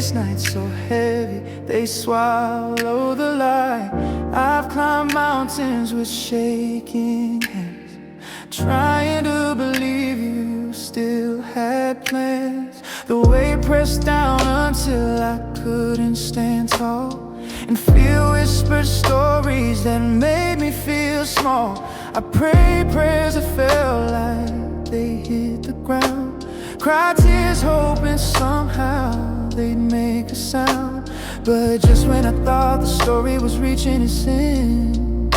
sleepless nights so heavy they swallow the light. I've climbed mountains with shaking hands, trying to believe you still had plans. The weight pressed down until I couldn't stand tall, and fear whispered stories that made me feel small. I prayed prayers that felt like they hit the ground, cried tears hoping somehow they'd make a sound. But just when I thought the story was reaching its end,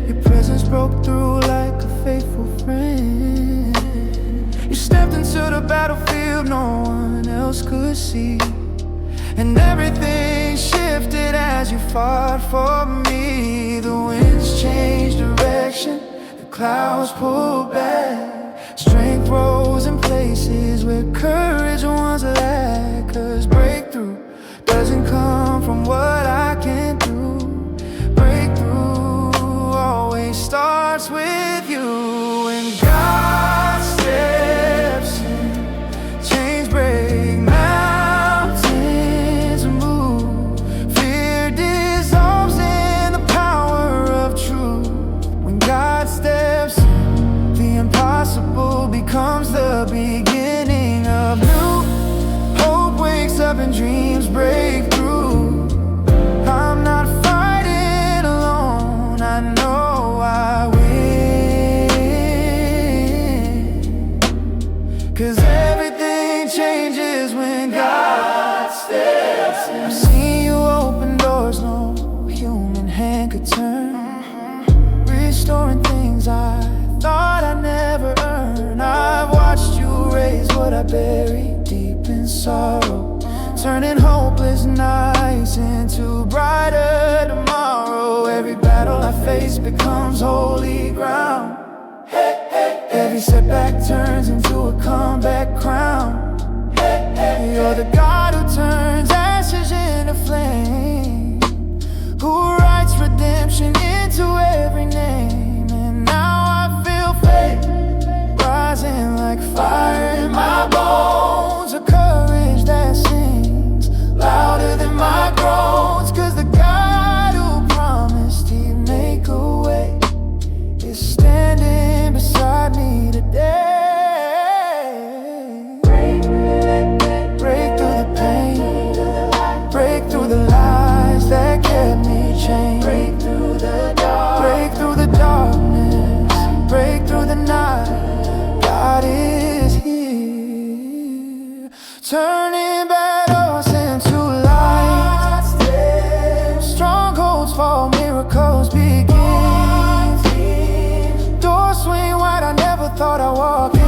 your presence broke through like a faithful friend. You stepped into the battlefield no one else could see, and everything shifted as you fought for me. The winds changed direction, the clouds pulled back, strength rose in places where courage once lacked. 'Cause breakthrough doesn't come from what I can do. Breakthrough always starts with you. When God steps in, chains break, mountains move, fear dissolves in the power of truth. When God steps in, the impossible becomes the beginning of new. Hope wakes up and dreams break through. I'm not fighting alone, I know I win. 'Cause everything changes when God steps in. I've seen you open doors no human hand could turn, restoring things I thought I'd never earn. I've watched you raise what I buried deep in sorrow, turning hopeless nights into brighter tomorrow. Every battle I face becomes holy ground. Every setback turns into a comeback crown. You're the God who turns ashes into flame, who writes redemption into every name. And now I feel faith rising like fire in my bones, a courage that sings louder than my groans. 'Cause the God who promised he'd make a way is standing beside me today. Break through the pain, break through the lies that kept me chained, break through the darkness, break through the night. God is here, turning battles into light. Strongholds fall, miracles begin. Doors swing wide I never thought I'd walk in.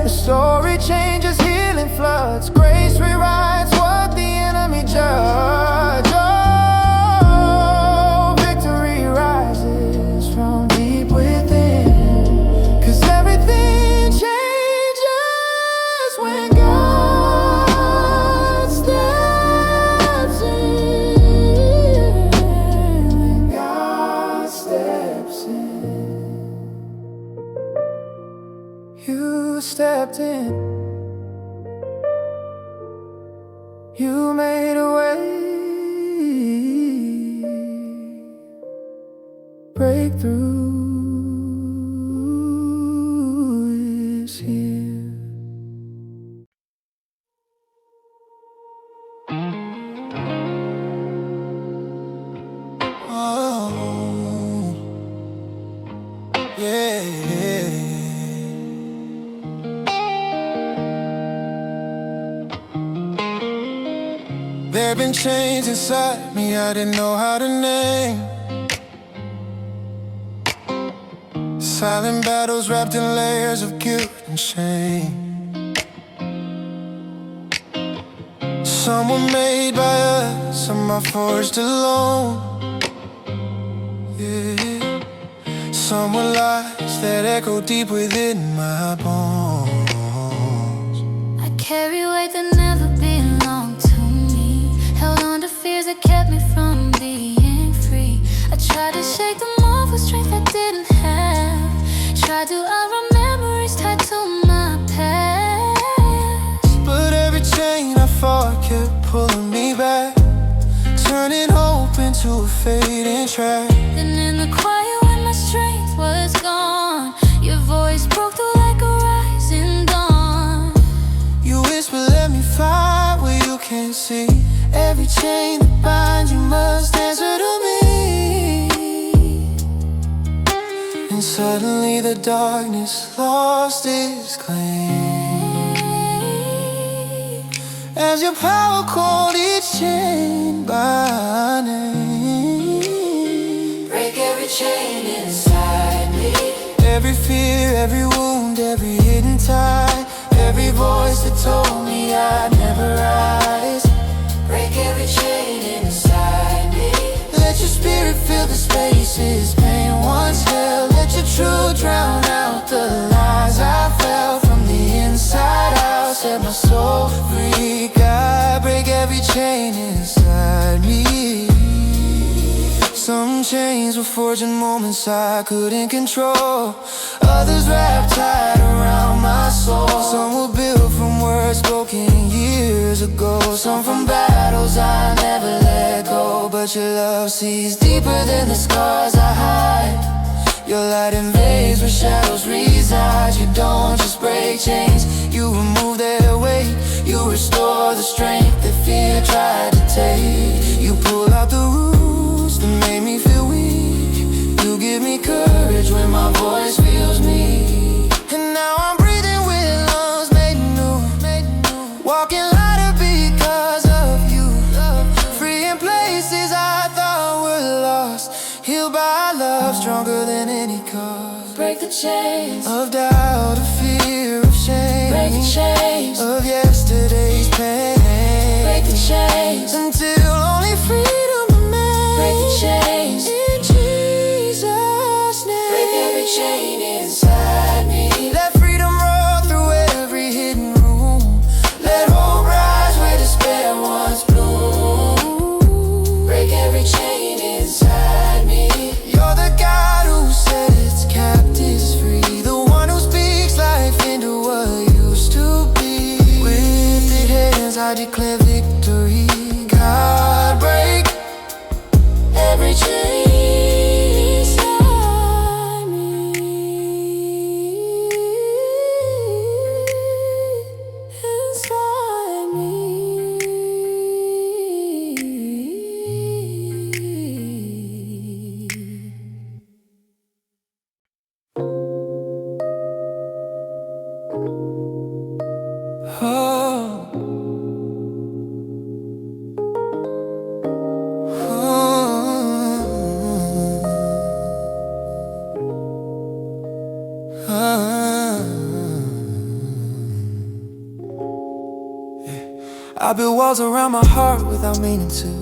The story changes, healing floods, grace rewrites what the enemy judged. Oh, victory rises from deep within. 'Cause everything changes when God steps in. When God steps in. You stepped in, you made a way. Breakthrough is here. Oh, yeah. There've been chains inside me I didn't know how to name. Silent battles wrapped in layers of guilt and shame. Some were made by us, some are forged alone. Yeah. Some were lies that echo deep within my bones. I carry weight that never belonged to me, held on to fears that kept me from being free. I tried to shake them off with strength I didn't have, tried to outrun memories tied to my past. But every chain to a fading track. Then in the quiet when my strength was gone, your voice broke through like a rising dawn. You whisper, let me find where you can't see. Every chain that binds you must answer to me. And suddenly the darkness lost its claim, as your power called each chain by name. Break every chain inside me. Every fear, every wound, every hidden tie, every voice that told me I'd never rise. Break every chain inside me. Let your spirit fill the spaces pain once held. Let your truth drown out the lies I felt from the inside out. Set my soul free, God, break every chain inside me. Some chains were forged in moments I couldn't control. Others wrapped tight around my soul. Some were built from words spoken years ago. Some from battles I never let go. But your love sees deeper than the scars I hide. Your light invades where shadows reside. You don't just break chains, you remove their weight. You restore the strength that fear tried to take. You pull out the roots that made me feel weak. You give me courage when my voice feels me. And now I'm breathing with lungs made new, walking lighter because of you. Free in places I thought were lost, healed by love stronger than any cause. Break the chains of doubt, of fear, of shame. Break the chains of yesterday's pain. Break the chains until only freedom remains. Break the chains in Jesus' name. Break every chain inside me. Let freedom roll through every hidden room. Let hope rise where despair once bloomed. Break every chain inside me. You're the God who sets captives free, the one who speaks life into what used to be. With lifted hands I declare victory. God, break Every chain inside me. Inside me. I built walls around my heart without meaning to.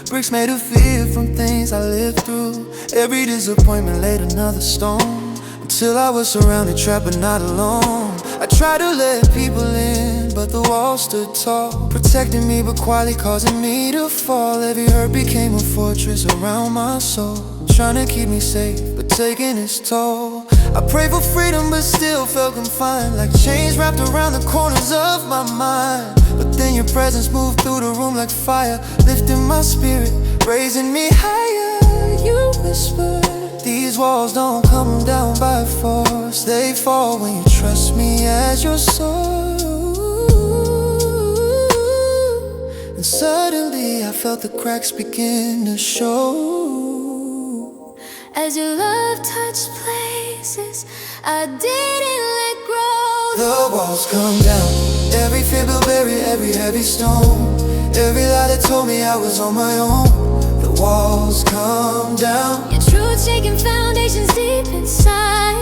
Bricks made of fear from things I lived through. Every disappointment laid another stone, until I was surrounded, trapped but not alone. I tried to let people in, but the walls stood tall, protecting me but quietly causing me to fall. Every hurt became a fortress around my soul, trying to keep me safe but taking its toll. I prayed for freedom but still felt confined, like chains wrapped around the corners of my mind. But then your presence moved through the room like fire, lifting my spirit, raising me higher. You whispered, these walls don't come down by force, they fall when you trust me as your soul. And suddenly I felt the cracks begin to show. As your love touched places I didn't let grow. The walls come down, every fear will bury every heavy stone. Every lie that told me I was on my own. The walls come down, Your truth shaking foundations deep inside.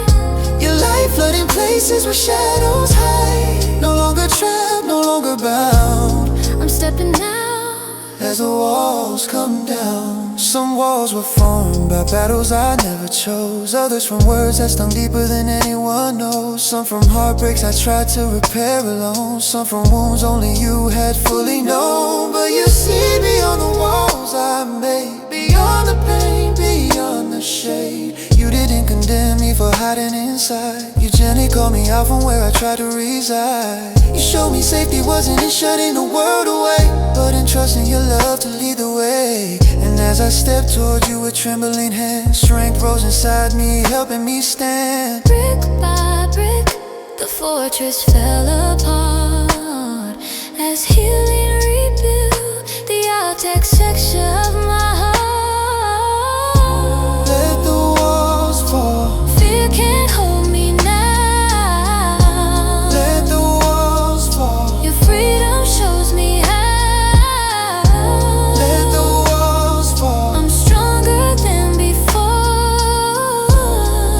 your light flooding places where shadows hide. No longer trapped, no longer bound. I'm stepping out As the walls come down. Some walls were formed by battles I never chose, others from words that stung deeper than anyone knows. Some from heartbreaks I tried to repair alone, some from wounds only you had fully known. But you see beyond the walls I made, beyond the pain, beyond the shade. You didn't condemn me for hiding inside, you gently called me out from where I tried to reside. You showed me safety wasn't in shutting the world away, but in trusting your love to lead the way. And as I stepped toward you with trembling hands, strength rose inside me, helping me stand. Brick by brick, the fortress fell apart as healing rebuilt the architecture of my heart. Let the walls fall. Fear can't hold me now. Let the walls fall. Your freedom shows me how. Let the walls fall. I'm stronger than before.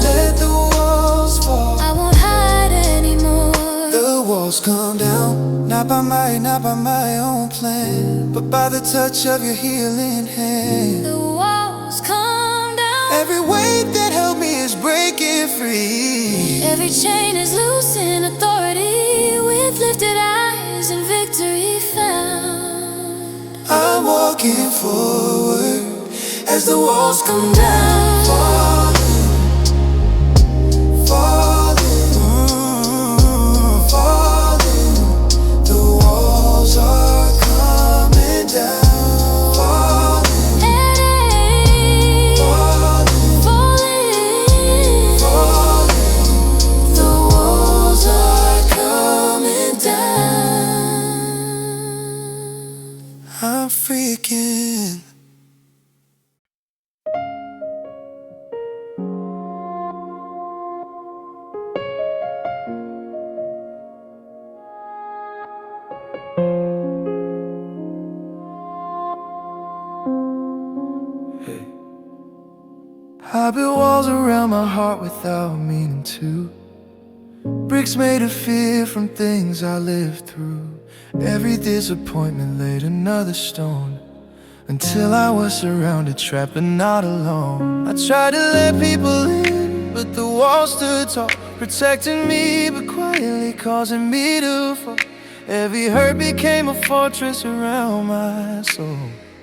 Let the walls fall. I won't hide anymore. The walls come down, not by might, not by my own plan, but by the touch of your healing hand. The walls come down. Every weight that held me is breaking free. Every chain is loose in authority, with lifted eyes and victory found. I'm walking forward as the walls come down. Falling, falling. The walls are coming down. Falling, falling. The walls are coming down. I'm freaking. I built walls around my heart without meaning to. Bricks made of fear from things I lived through. Every disappointment laid another stone, until I was surrounded, trapped but not alone. I tried to let people in, but the walls stood tall, protecting me but quietly causing me to fall. Every hurt became a fortress around my soul,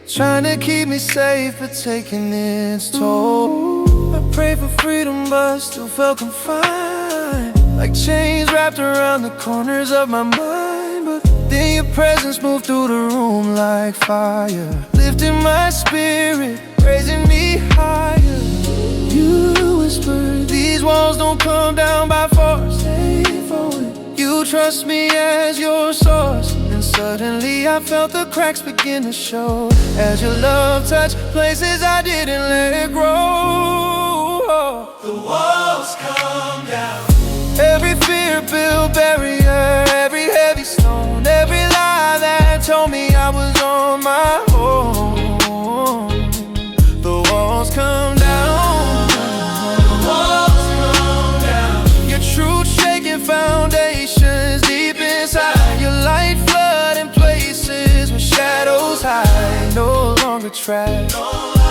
trying to keep me safe but taking its toll. I prayed for freedom but still felt confined, like chains wrapped around the corners of my mind. But then your presence moved through the room like fire, lifting my spirit, raising me higher. You whispered, these walls don't come down by force, stay forward. You trust me as your source. And suddenly I felt the cracks begin to show, as your love touched places I didn't let grow. The walls come down. Every fear built barrier, every heavy stone, every lie that told me I was on my own. The walls come down. The walls come down. Your truth shaking foundations deep inside. Your light flooding places where shadows hide. No longer trapped,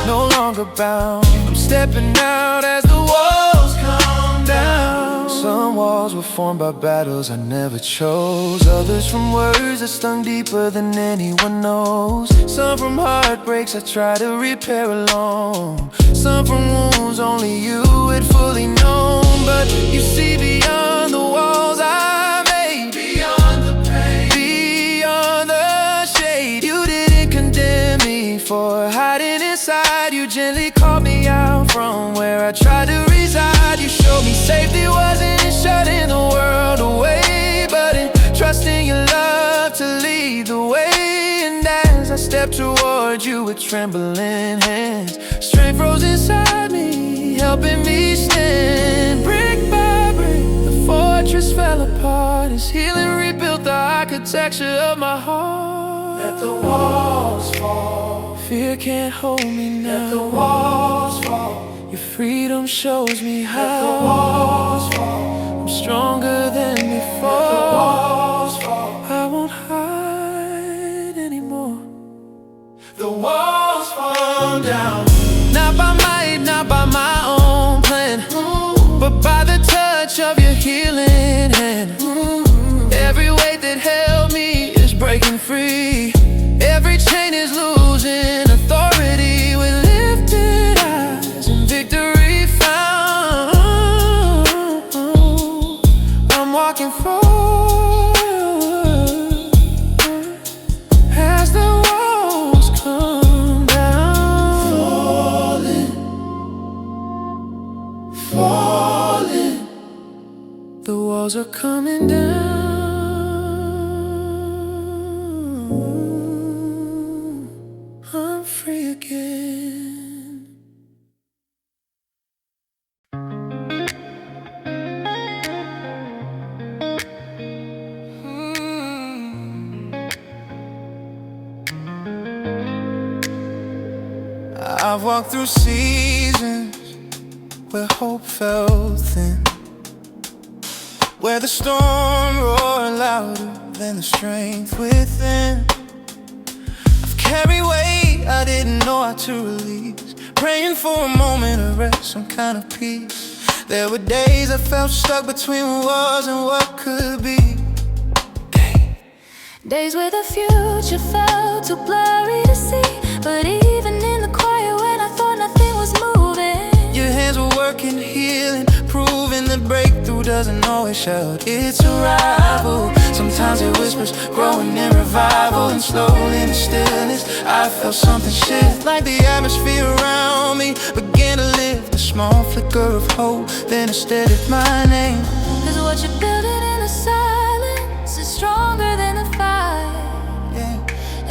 no longer bound. I'm stepping out as the walls come down. Some walls were formed by battles I never chose, others from words that stung deeper than anyone knows. Some from heartbreaks I tried to repair alone, some from wounds only you had fully known. But you see beyond the walls I made, beyond the pain, beyond the shade. You didn't condemn me for hiding inside. You gently called me out from where I tried to reside. You showed me safety wasn't in shutting the world away, but in trusting your love to lead the way. And as I stepped toward you with trembling hands, strength rose inside me, helping me stand. Brick by brick, the fortress fell apart as healing rebuilt the architecture of my heart. Let the walls fall. Fear can't hold me now. Let the walls fall. Your freedom shows me how. Let the walls fall. I'm stronger than before. Let the walls fall. I won't hide anymore. The walls fall down. Not by might, not by my own plan, but by the touch of your healing hand. Every weight that held me is breaking free. Every chain is losing authority, with lifted eyes and victory found. walls are coming down. I'm free again. I've walked through seasons where hope felt thin, where the storm roared louder than the strength within. I've carried weight I didn't know how to release, praying for a moment of rest, some kind of peace. There were days I felt stuck between what was and what could be. Days where the future felt too blurry to see, but even in the quiet when I thought nothing was moving, your hands were working, healing, proving that breakthrough doesn't always shout its arrival. Sometimes it whispers, growing in revival, and slowly in the stillness I felt something shift, like the atmosphere around me began to lift. A small flicker of hope, then it steadied my name. Cause what you're building in the silence is stronger than the fire, yeah.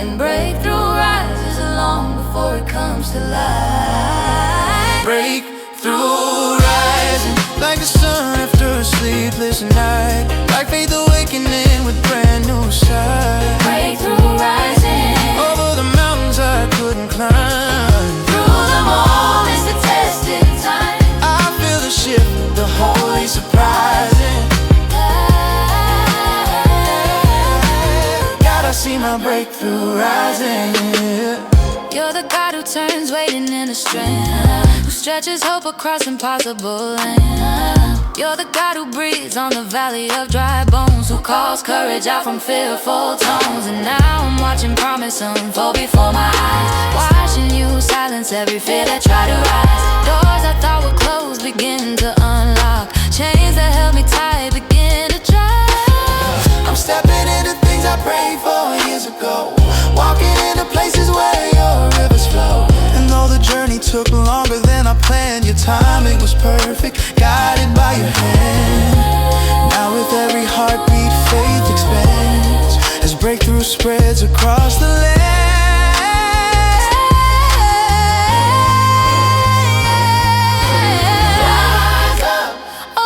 And breakthrough rises long before it comes to light. Breakthrough rising, like the sun after a sleepless night, like faith awakening with brand new sight. Breakthrough rising, over the mountains I couldn't climb, through the moments that tested time. I feel the shift, the holy surprising. God, I see my breakthrough rising, yeah. You're the God who turns waiting into strength, who stretches hope across impossible land. You're the God who breathes on the valley of dry bones, who calls courage out from fearful tones. And now I'm watching promise unfold before my eyes, watching you silence every fear that tried to rise. Doors I thought were closed begin to unlock, chains that held me tight begin to drop. I'm stepping into things I prayed for years ago, walking into places where your rivers flow. And though the journey took longer than I planned, your timing was perfect, guided by your hand. Now with every heartbeat, faith expands as breakthrough spreads across the land. Rise up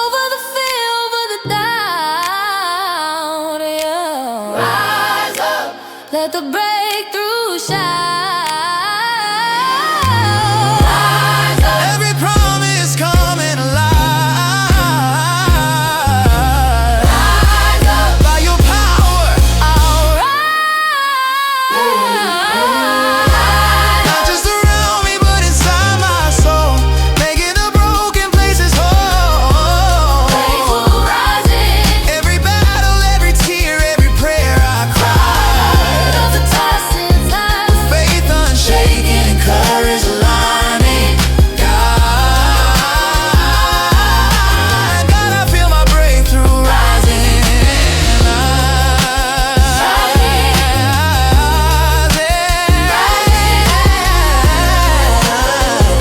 over the fear, over the doubt, yeah. Rise up, let the breakthrough shine. Every promise coming alive. Rise up, By your power, I'll rise. not just around me but inside my soul, making the broken places whole. Breakthrough rising, Every battle, every tear, every prayer I cried, those are tossing times. faith unshaken and courage aligning. God, God, I feel my breakthrough rising.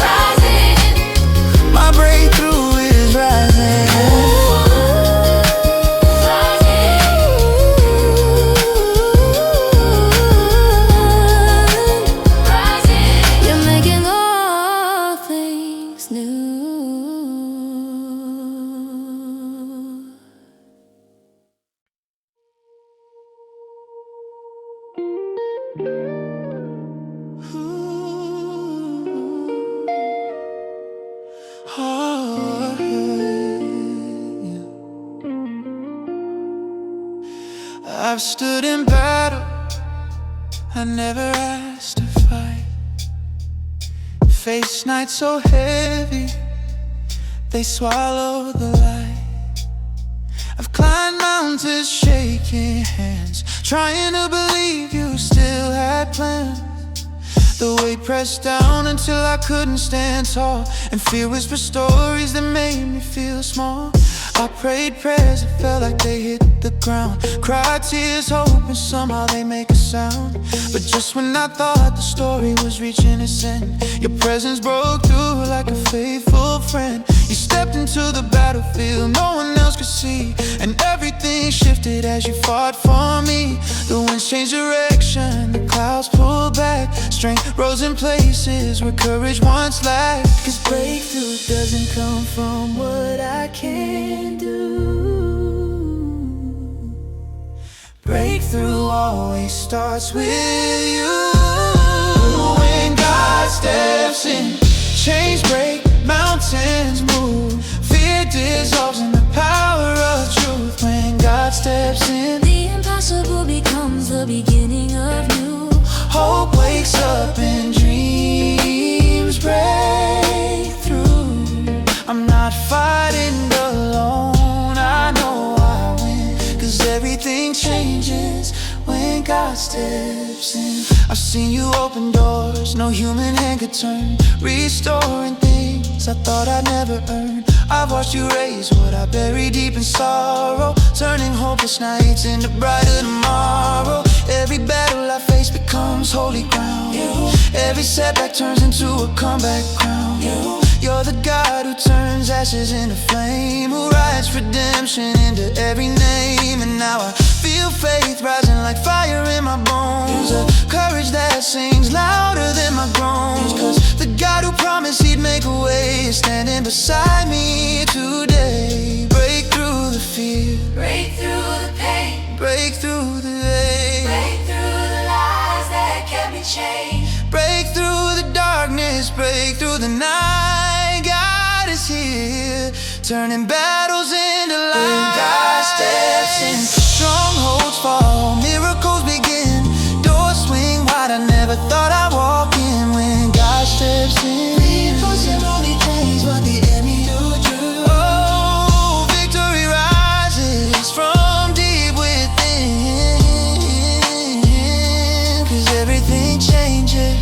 Rising, My breakthrough is rising. rising. You're making all things new. Oh, yeah. I've stood in battle I never asked to fight, faced nights so heavy they swallow the light. I've climbed mountains, shaking hands, trying to believe you still had plans. The weight pressed down until I couldn't stand tall, and fear whispered stories that made me feel small. I prayed prayers that felt like they hit the ground. Cried tears hoping somehow they make a sound. But just when I thought the story was reaching its end, your presence broke through like a faithful friend. You stepped into the battlefield no one else could see, and everything shifted as you fought for me. The winds changed direction, the clouds pulled back, strength rose in places where courage once lacked. Cause breakthrough doesn't come from what I can do. Breakthrough always starts with you. When God steps in, chains break, mountains move, fear dissolves in the power of truth. When God steps in, the impossible becomes the beginning of new. Hope wakes up and dreams break through. I'm not fighting alone, I know I win. Cause everything changes when God steps in. I've seen you open doors no human hand could turn, restoring things I thought I'd never earn. I've watched you raise what I buried deep in sorrow, turning hopeless nights into brighter tomorrow. Every battle I face becomes holy ground. Every setback turns into a comeback crown. You're the God who turns ashes into flame, who writes redemption into every name. And now I feel faith rising like fire in my bones, a courage that sings louder than my groans. Cause the God who promised he'd make a way is standing beside me today. Break through the fear, Break through the pain, break through the hate, break through the lies that kept me chained. break through the darkness, break through the night. God is here, turning battles into light. When God steps in, strongholds fall, miracles begin, doors swing wide I never thought I'd walk in. When God steps in, reinforcing only things what the enemy do. Oh, victory rises from deep within. Cause everything changes,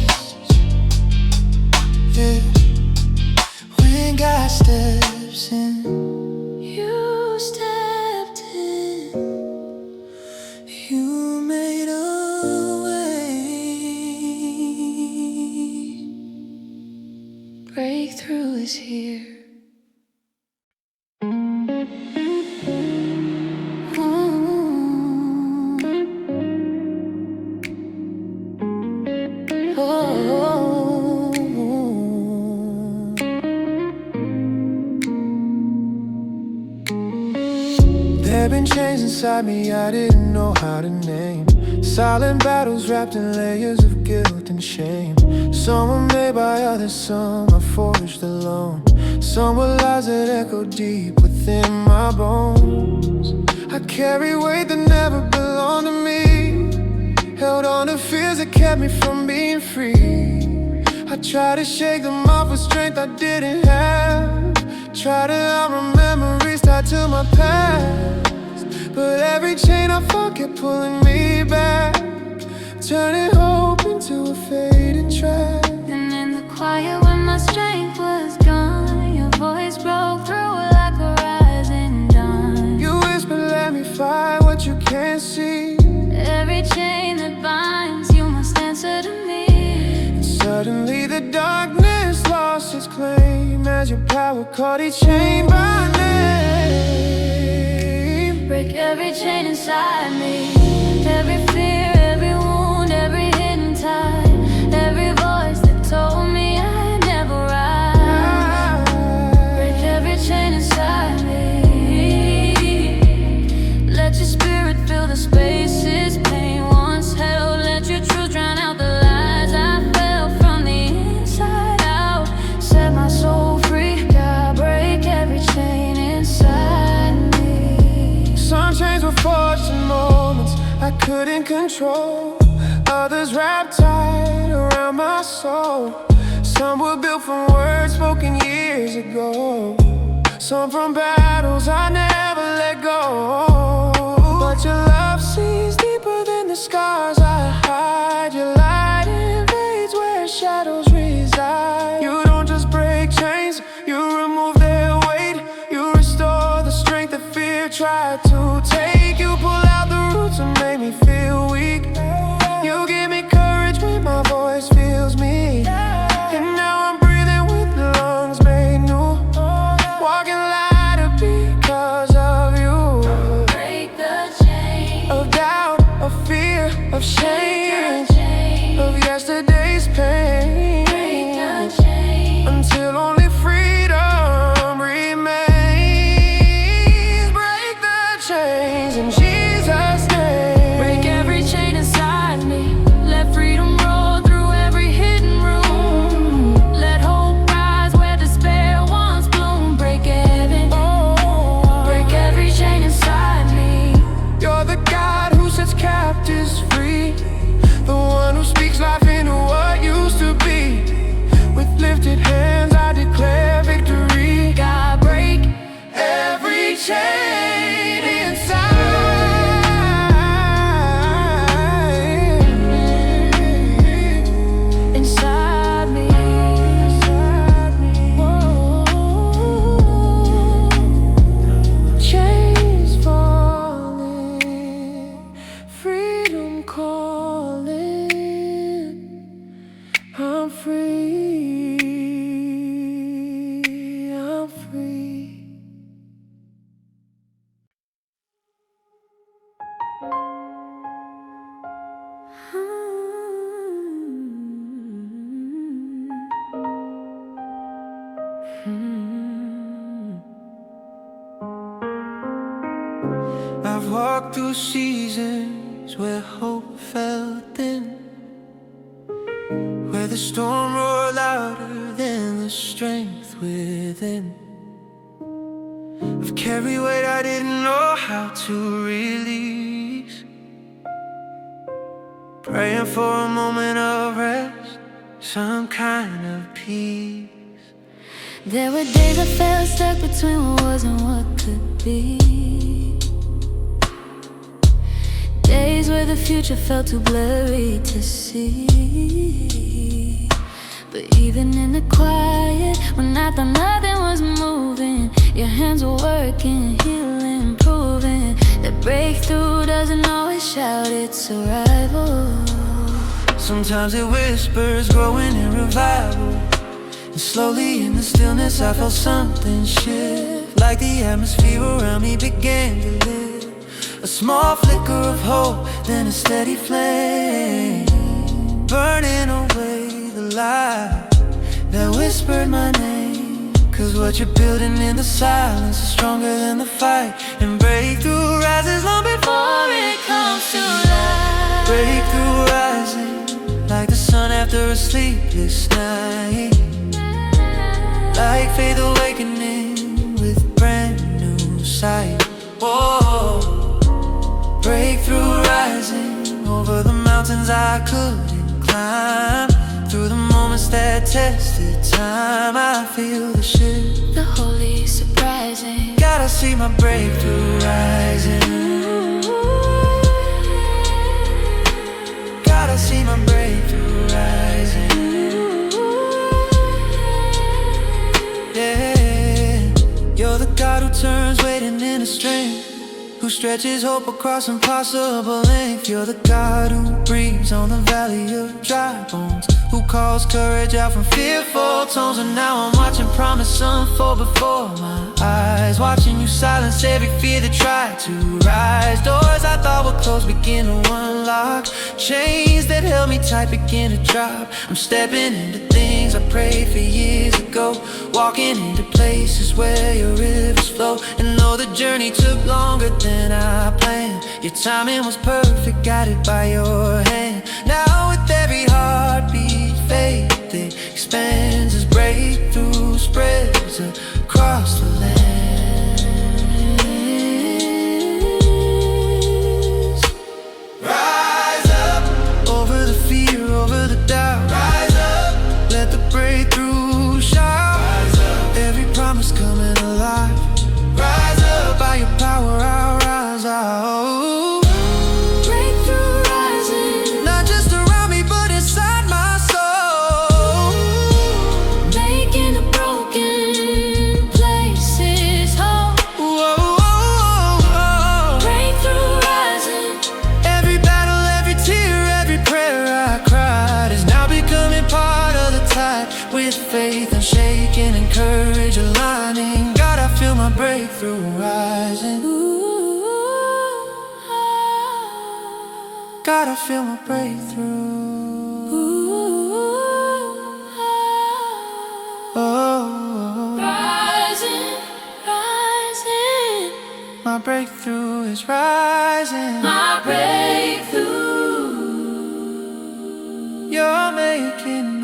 yeah, when God steps in. You stepped in, You made a way. breakthrough is here. There've been chains inside me I didn't know how to name, silent battles wrapped in layers of guilt and shame. Some were made by others, some I forged alone. Some were lies that echo deep within my bones. I carry weight that never belonged to me, held on to fears that kept me from being free. I tried to shake them off with strength I didn't have, tried to outrun memories tied to my past. But every chain I fought kept pulling me back, turning hope into a fading track. And in the quiet when my strength was gone, your voice broke through like a rising dawn. You whispered, let me fight what you can't see. Every chain that binds, you must answer to me. And suddenly the darkness lost its claim as your power caught each chain by name. Break every chain inside me, every fear, every wound, every hidden tie, every voice that told me I'd never rise. Break every chain inside me, let your spirit fill the spaces pain once held. Let your truth drown out the lies I felt from the inside out. Set my soul free, God, break every chain inside me. Some chains were forged in moments I couldn't control, others wrapped tight around my soul. Some were built from words spoken years ago, some from battles I never let go. But your love sees deeper than the scars I hide. Your light invades where shadows reside. You don't just break chains, you remove their weight. You restore the strength walked through seasons where hope felt thin, where the storm roared louder than the strength within. I've carried weight I didn't know how to release, praying for a moment of rest, some kind of peace. There were days I felt stuck between what was and what could be, days where the future felt too blurry to see. But even in the quiet, when I thought nothing was moving, your hands were working, healing, proving that breakthrough doesn't always shout its arrival. Sometimes it whispers, growing in revival, and slowly in the stillness I felt something shift, like the atmosphere around me began to lift. A small flicker of hope, then a steady flame, burning away the light that whispered my name. Cause what you're building in the silence is stronger than the fight, and breakthrough rises long before it comes to light. Breakthrough rising like the sun after a sleepless night, like faith awakening with brand new sight. Whoa. Breakthrough rising over the mountains I couldn't climb, through the moments that tested time. I feel the shift, The holy surprising. gotta see my breakthrough rising, gotta see my breakthrough rising. Yeah, you're the God who turns waiting into strength, who stretches hope across impossible length. You're the God who breathes on the valley of dry bones, who calls courage out from fearful tones. And now I'm watching promise unfold before my eyes, watching you silence every fear that tried to rise. Doors I thought were closed begin to unlock, chains that held me tight begin to drop. I'm stepping into things I prayed for years ago, walking into places where your rivers flow. And though the journey took longer than I planned, your timing was perfect, guided by your hand. Now with every heartbeat, faith it expands as breakthrough spreads across the land. Rise up over the fear, over the doubt. Rise up, let the breakthrough shout. Rise up, every promise coming alive. Rise up, by your power I'll rise out. Breakthrough rising, Not just around me but inside my soul, making the broken places whole. whoa, whoa, whoa. Breakthrough rising, Every battle, every tear, every prayer I cried is now becoming part of the tide. With faith unshaken and courage aligning, God, I feel my breakthrough rising. God, I feel my breakthrough. Oh, Rising, rising, my breakthrough is rising. my breakthrough. You're making